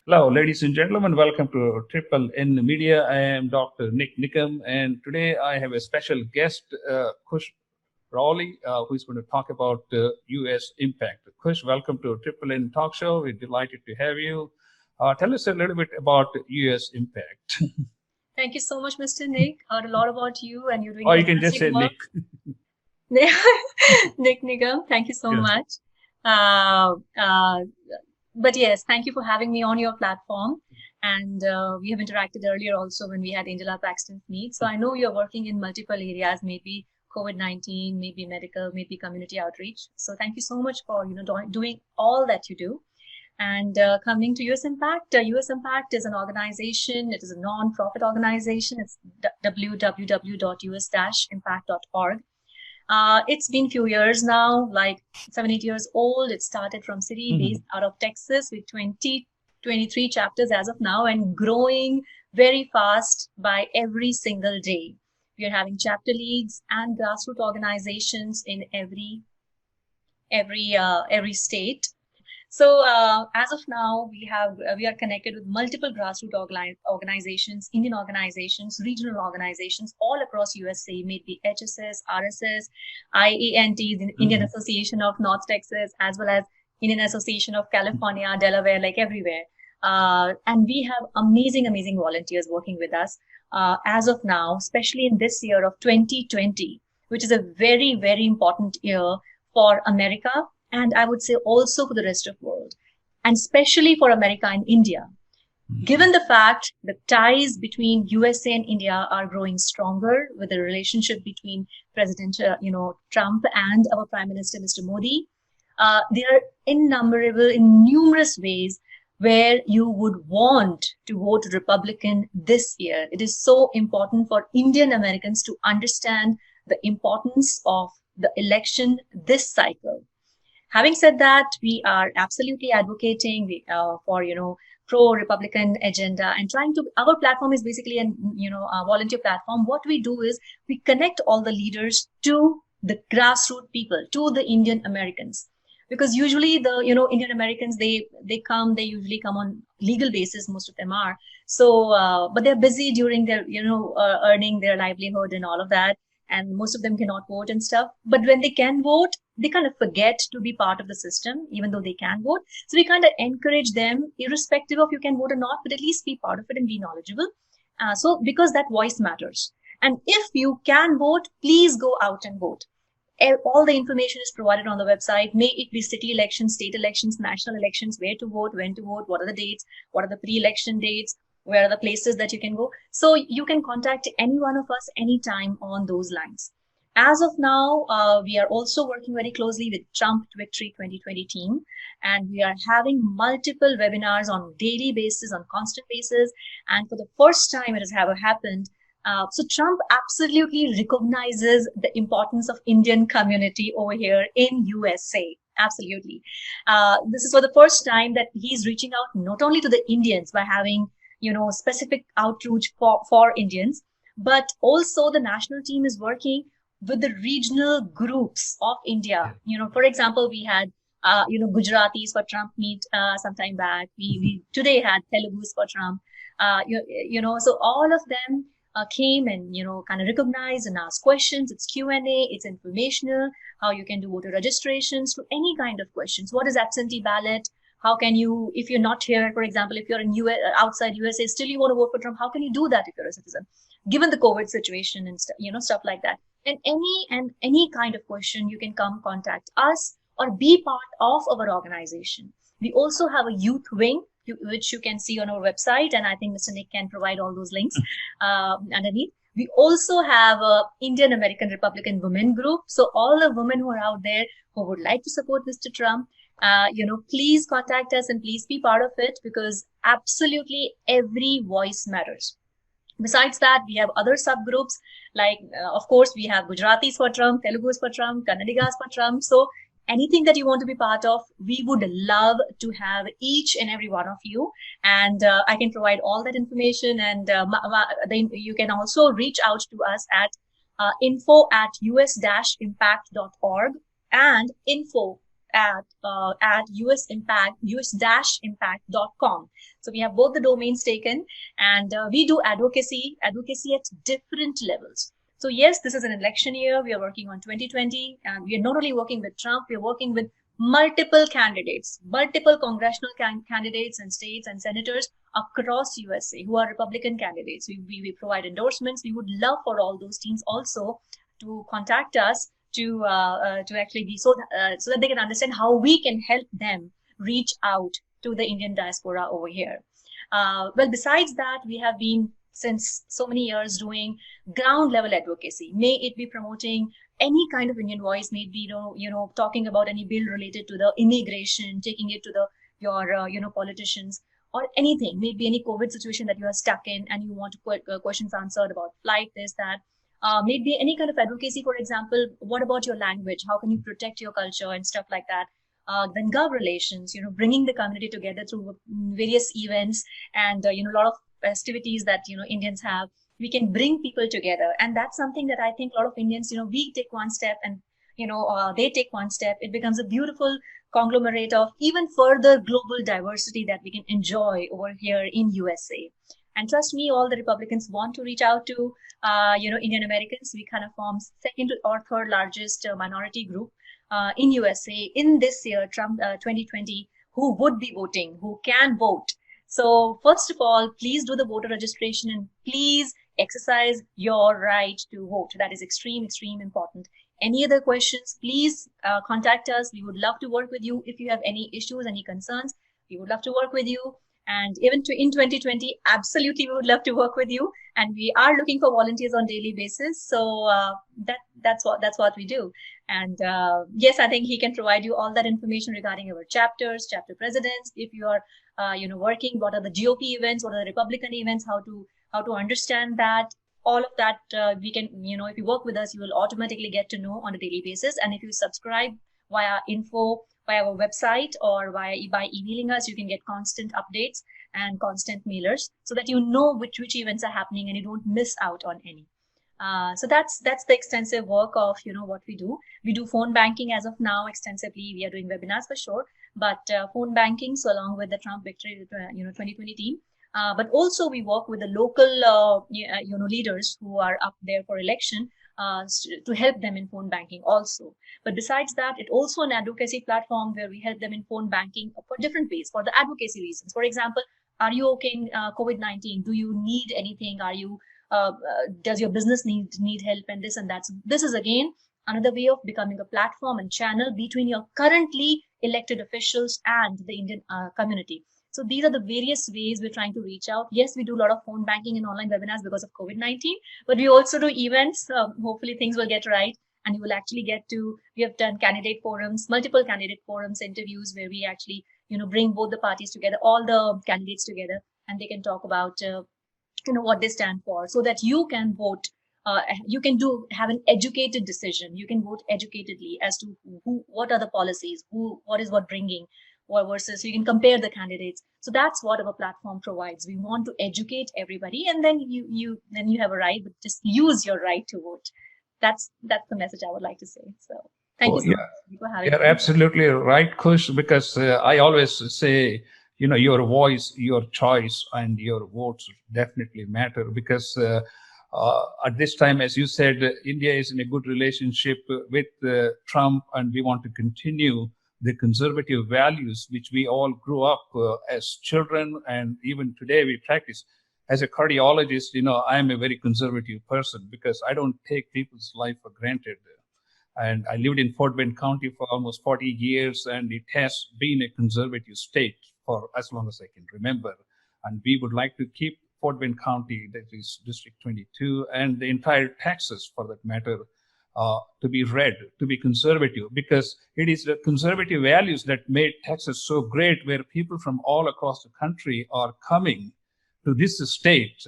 Hello, ladies and gentlemen. Welcome to Triple N Media. I am Dr. Nik Nikam, and today I have a special guest, Khush Rowlley, who is going to talk about U.S. impact. Khush, welcome to Triple N Talk Show. We're delighted to have you. Tell us a little bit about U.S. impact. Thank you so much, Mr. Nick. Heard a lot about you, and you're doing Or you can just fantastic say work. Nick. Nik Nikam, thank you so Yeah. much. Uh, uh, but yes, thank you for having me on your platform. And we have interacted earlier also when we had Angela Paxton's meet. So I know you're working in multiple areas, maybe COVID-19, maybe medical, maybe community outreach. So thank you so much for doing all that you do. And coming to US Impact, US Impact is an organization. It is a non-profit organization. It's www.us-impact.org. It's been a few years now, like 7, 8 years old. It started from city based out of Texas with 23 chapters as of now and growing very fast by every single day. We are having chapter leagues and grassroots organizations in every state. So as of now, we are connected with multiple grassroots organizations, Indian organizations, regional organizations all across USA, maybe HSS, RSS, IANT, the Indian Association of North Texas, as well as Indian Association of California, Delaware, like everywhere. And we have amazing, amazing volunteers working with us as of now, especially in this year of 2020, which is a very, very important year for America and I would say also for the rest of the world, and especially for America and India. Given the fact the ties between USA and India are growing stronger with the relationship between President, Trump and our Prime Minister, Mr. Modi, there are innumerable, in numerous ways where you would want to vote Republican this year. It is so important for Indian Americans to understand the importance of the election this cycle. Having said that, we are absolutely advocating for pro-Republican agenda and trying to. Our platform is basically a volunteer platform. What we do is we connect all the leaders to the grassroots people, to the Indian Americans, because usually the Indian Americans they usually come on legal basis. Most of them are so, but they're busy during their earning their livelihood and all of that, and most of them cannot vote and stuff. But when they can vote, they kind of forget to be part of the system, even though they can vote. So we kind of encourage them, irrespective of you can vote or not, but at least be part of it and be knowledgeable. So because that voice matters. And if you can vote, please go out and vote. All the information is provided on the website. May it be city elections, state elections, national elections, where to vote, when to vote, what are the dates, what are the pre-election dates, where are the places that you can go. So you can contact any one of us anytime on those lines. As of now, we are also working very closely with Trump Victory 2020 team, and we are having multiple webinars on daily basis, on constant basis. And for the first time it has ever happened, so Trump absolutely recognizes the importance of Indian community over here in USA. Absolutely. This is for the first time that he's reaching out not only to the Indians by having, specific outreach for Indians, but also the national team is working with the regional groups of India. For example, we had Gujaratis for Trump meet sometime back. We today had Telugus for Trump. So all of them came and kind of recognized and asked questions. It's Q&A. It's informational. How you can do voter registrations to any kind of questions. What is absentee ballot? How can you, if you're not here, for example, if you're in outside USA, still you want to vote for Trump? How can you do that if you're a citizen, given the COVID situation and stuff like that? And any kind of question, you can come contact us or be part of our organization. We also have a youth wing, which you can see on our website, and I think Mr. Nick can provide all those links underneath. We also have a Indian American Republican Women group. So all the women who are out there who would like to support Mr. Trump, please contact us and please be part of it, because absolutely every voice matters. Besides that, we have other subgroups like, of course, we have Gujaratis for Trump, Telugus for Trump, Kannadigas for Trump. So anything that you want to be part of, we would love to have each and every one of you. And I can provide all that information. And you can also reach out to us at info@us-impact.org and info at us-impact.com. So we have both the domains taken, and we do advocacy at different levels. So yes, this is an election year. We are working on 2020, and we are not only working with Trump, we are working with multiple candidates, multiple congressional candidates and states and senators across USA who are Republican candidates. We provide endorsements. We would love for all those teams also to contact us to actually be so that they can understand how we can help them reach out to the Indian diaspora over here. Well, besides that, we have been since so many years doing ground level advocacy. May it be promoting any kind of Indian voice, maybe talking about any bill related to the immigration, taking it to your politicians, or anything, maybe any COVID situation that you are stuck in and you want to questions answered about flight, this, that. Maybe any kind of advocacy, for example, what about your language? How can you protect your culture and stuff like that? Then gov relations, bringing the community together through various events and, a lot of festivities that, Indians have. We can bring people together. And that's something that I think a lot of Indians, we take one step and, they take one step. It becomes a beautiful conglomerate of even further global diversity that we can enjoy over here in USA. And trust me, all the Republicans want to reach out to, Indian Americans. We kind of form second or third largest minority group in USA in this year, Trump 2020, who would be voting, who can vote. So first of all, please do the voter registration and please exercise your right to vote. That is extreme important. Any other questions, please contact us. We would love to work with you. If you have any issues, any concerns, we would love to work with you. And even in 2020, absolutely, we would love to work with you. And we are looking for volunteers on daily basis. So that's what we do. And yes, I think he can provide you all that information regarding our chapters, chapter presidents. If you are, working, what are the GOP events, what are the Republican events, how to understand that. All of that we can, if you work with us, you will automatically get to know on a daily basis. And if you subscribe via info, via our website, or by emailing us, you can get constant updates and constant mailers so that you know which events are happening and you don't miss out on any. So that's the extensive work of what we do. We do phone banking as of now extensively. We are doing webinars for sure, but phone banking, so along with the Trump victory 2020 team. But also we work with the local leaders who are up there for election to help them in phone banking also. But besides that, it's also an advocacy platform where we help them in phone banking for different ways, for the advocacy reasons. For example, are you okay in COVID-19? Do you need anything? Are you does your business need help, and this and that? So this is again another way of becoming a platform and channel between your currently elected officials and the Indian community. So these are the various ways we're trying to reach out. Yes, we do a lot of phone banking and online webinars because of COVID-19, but we also do events. Hopefully things will get right and you will actually we have done candidate forums, multiple candidate forums, interviews where we actually, bring both the parties together, all the candidates together, and they can talk about, what they stand for so that you can vote. You can have an educated decision. You can vote educatedly as to what are the policies, what is bringing, versus you can compare the candidates. So that's what our platform provides. We want to educate everybody, and then you have a right, but just use your right to vote. That's the message I would like to say. So thank you so much for having me. You're absolutely right, Khush, because I always say, your voice, your choice, and your votes definitely matter because at this time, as you said, India is in a good relationship with Trump, and we want to continue the conservative values which we all grew up as children, and even today we practice. As a cardiologist, I am a very conservative person because I don't take people's life for granted. And I lived in Fort Bend County for almost 40 years, and it has been a conservative state for as long as I can remember. And we would like to keep Fort Bend County, that is District 22, and the entire Texas, for that matter, to be red, to be conservative, because it is the conservative values that made Texas so great, where people from all across the country are coming to this state,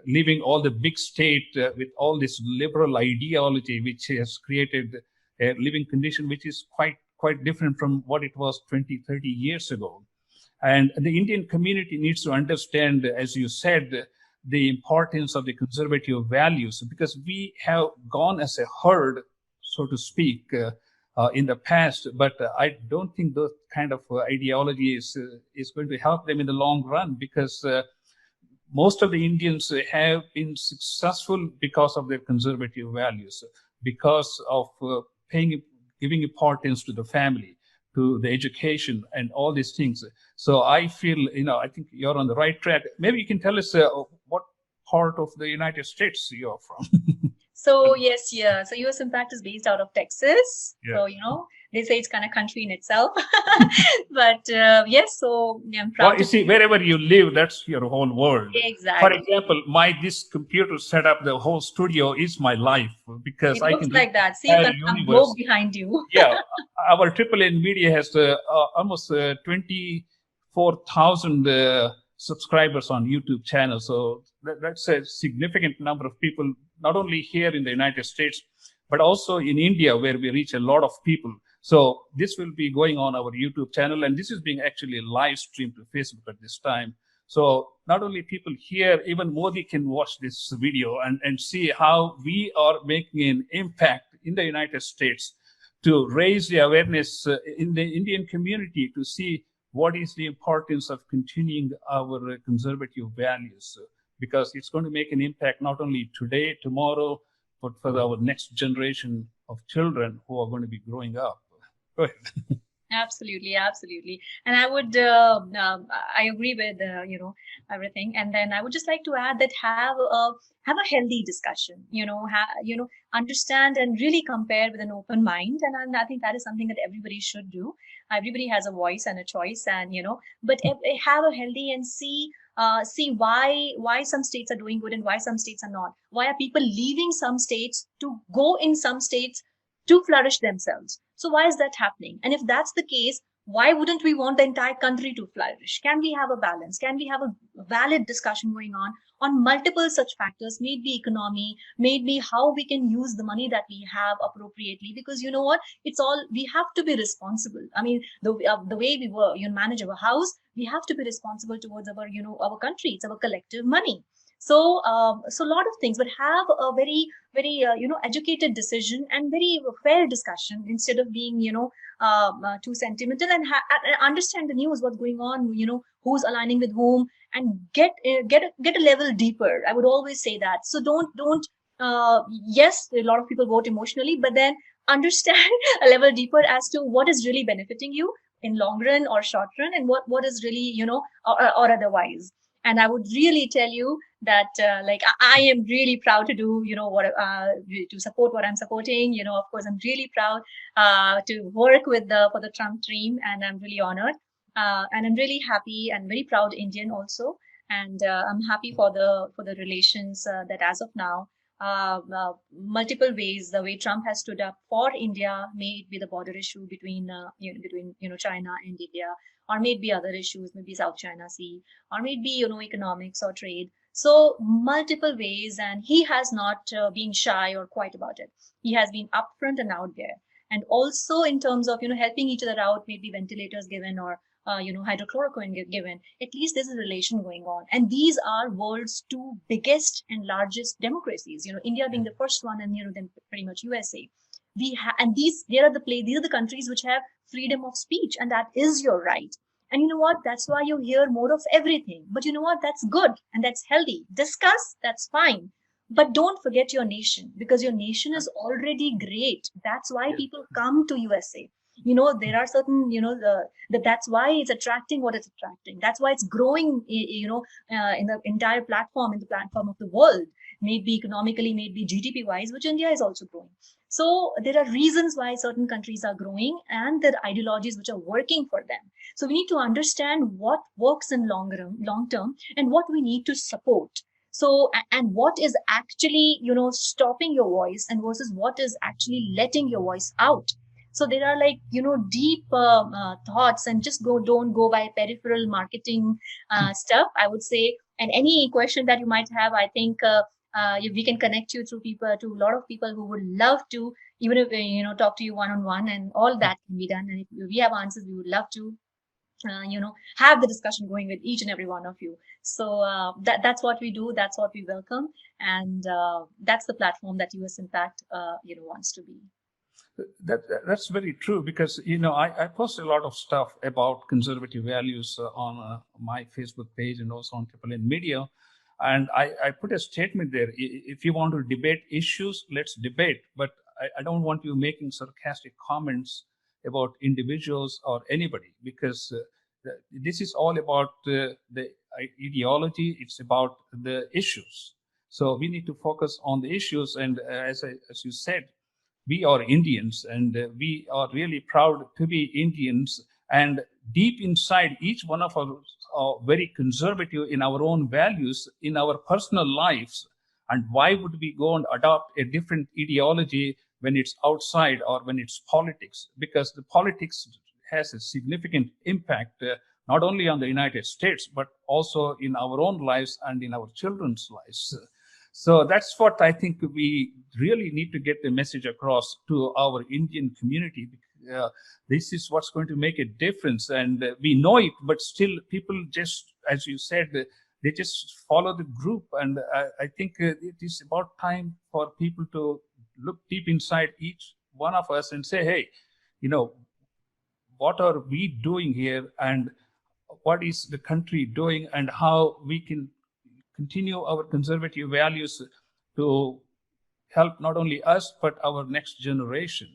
leaving all the big state with all this liberal ideology, which has created a living condition which is quite different from what it was 20, 30 years ago. And the Indian community needs to understand, as you said, the importance of the conservative values, because we have gone as a herd, so to speak, in the past, but I don't think those kind of ideology is going to help them in the long run, because most of the Indians have been successful because of their conservative values, because of giving importance to the family, to the education, and all these things. So I feel, I think you're on the right track. Maybe you can tell us what part of the United States you're from. So yes, yeah. So US Impact is based out of Texas. Yeah. So they say it's kind of country in itself. But yes, so I'm proud. Well, you see, wherever you live, that's your whole world. Exactly. For example, this computer setup, the whole studio is my life, because it looks like that. See, you can have globe behind you. Yeah, our AAA Media has almost 24,000 subscribers on YouTube channel. So that's a significant number of people, not only here in the United States, but also in India, where we reach a lot of people. So this will be going on our YouTube channel, and this is being actually live streamed to Facebook at this time. So not only people here, even Modi can watch this video and see how we are making an impact in the United States to raise the awareness in the Indian community, to see what is the importance of continuing our conservative values, because it's going to make an impact not only today, tomorrow, but for our next generation of children who are going to be growing up. Go ahead. Absolutely, absolutely. And I would, I agree with, everything. And then I would just like to add that have a healthy discussion, understand and really compare with an open mind. And I think that is something that everybody should do. Everybody has a voice and a choice, and, but have a healthy and see why some states are doing good and why some states are not. Why are people leaving some states to go in some states to flourish themselves? So why is that happening? And if that's the case, why wouldn't we want the entire country to flourish? Can we have a balance? Can we have a valid discussion going on multiple such factors? Maybe economy, maybe how we can use the money that we have appropriately. Because you know what? It's all, we have to be responsible. I mean, the way we manage our house, we have to be responsible towards our, our country. It's our collective money. So, so a lot of things, but have a very, very, educated decision and very fair discussion, instead of being, too sentimental, and understand the news, what's going on, who's aligning with whom, and get a level deeper. I would always say that. So don't, yes, a lot of people vote emotionally, but then understand a level deeper as to what is really benefiting you in long run or short run, and what is really, or otherwise. And I would really tell you that, I am really proud to do, to support what I'm supporting. Of course, I'm really proud to work for the Trump team, and I'm really honored. And I'm really happy and very proud Indian also. And I'm happy for the relations that as of now, multiple ways, the way Trump has stood up for India, may it be the border issue between China and India, or maybe other issues, maybe South China Sea, or maybe economics or trade. So multiple ways, and he has not been shy or quiet about it. He has been upfront and out there, and also in terms of helping each other out, maybe ventilators given, or hydrochloroquine given. At least there's a relation going on, and these are world's two biggest and largest democracies. India being the first one, and then pretty much USA. And these are the countries which have freedom of speech, and that is your right. And you know what? That's why you hear more of everything. But you know what? That's good and that's healthy. Discuss, that's fine. But don't forget your nation, because your nation is already great. That's why people come to USA. There are certain, that's why it's attracting what it's attracting. That's why it's growing, in the entire platform, in the platform of the world, maybe economically, maybe GDP wise, which India is also growing. So there are reasons why certain countries are growing, and there are ideologies which are working for them. So we need to understand what works in long term, and what we need to support. So, and what is actually, stopping your voice, and versus what is actually letting your voice out. So there are deep thoughts, and just don't go by peripheral marketing stuff, I would say. And any question that you might have, I think we can connect you to a lot of people who would love to, even if talk to you one-on-one, and all that can be done. And if we have answers, we would love to have the discussion going with each and every one of you. So that's what we do. That's what we welcome. And that's the platform that US Impact, wants to be. That's very true, because I post a lot of stuff about conservative values on my Facebook page and also on Triple N Media, and I put a statement there. If you want to debate issues, let's debate, but I don't want you making sarcastic comments about individuals or anybody, because this is all about the ideology. It's about the issues. So we need to focus on the issues, and as you said, we are Indians, and we are really proud to be Indians. And deep inside, each one of us are very conservative in our own values, in our personal lives. And why would we go and adopt a different ideology when it's outside or when it's politics? Because the politics has a significant impact, not only on the United States, but also in our own lives and in our children's lives. So that's what I think we really need to get the message across to our Indian community. This is what's going to make a difference. And we know it, but still people just, as you said, they just follow the group. And I think it is about time for people to look deep inside each one of us and say, hey, what are we doing here, and what is the country doing, and how we can continue our conservative values to help not only us, but our next generation.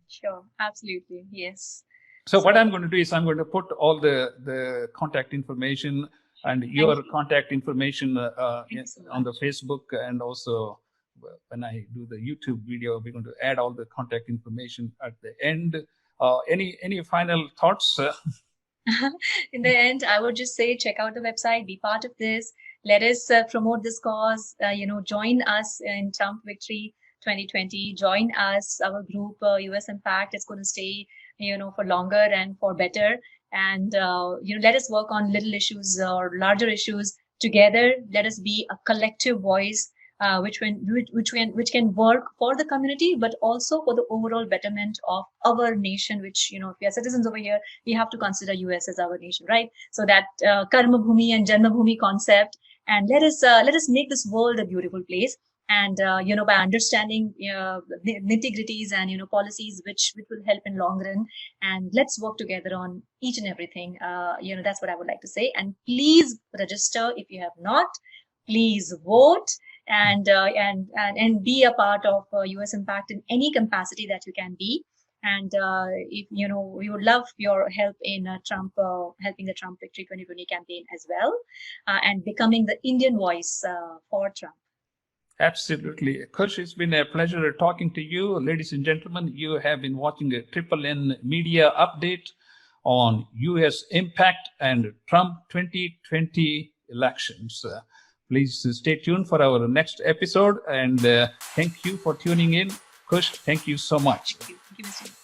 Sure, absolutely, yes. So what I'm going to do is I'm going to put all the contact information and your contact information on the Facebook, and also when I do the YouTube video, we're going to add all the contact information at the end. Any final thoughts? In the end, I would just say, check out the website, be part of this. Let us promote this cause. Join us in Trump Victory 2020. Join us, our group, US Impact. It's going to stay, for longer and for better. And let us work on little issues or larger issues together. Let us be a collective voice, which can work for the community, but also for the overall betterment of our nation. Which, if we are citizens over here, we have to consider US as our nation, right? So that Karma Bhumi and Janma Bhumi concept, and let us make this world a beautiful place. And by understanding the nitty-gritties and policies which will help in long run, and let's work together on each and everything. That's what I would like to say. And please register if you have not. Please vote. And be a part of US Impact in any capacity that you can be. And if we would love your help in helping the Trump Victory 2020 campaign as well, and becoming the Indian voice for Trump. Absolutely. Khush, it's been a pleasure talking to you. Ladies and gentlemen, you have been watching a Triple N Media update on US Impact and Trump 2020 elections. Please stay tuned for our next episode, and thank you for tuning in. Khush, thank you so much. Thank you.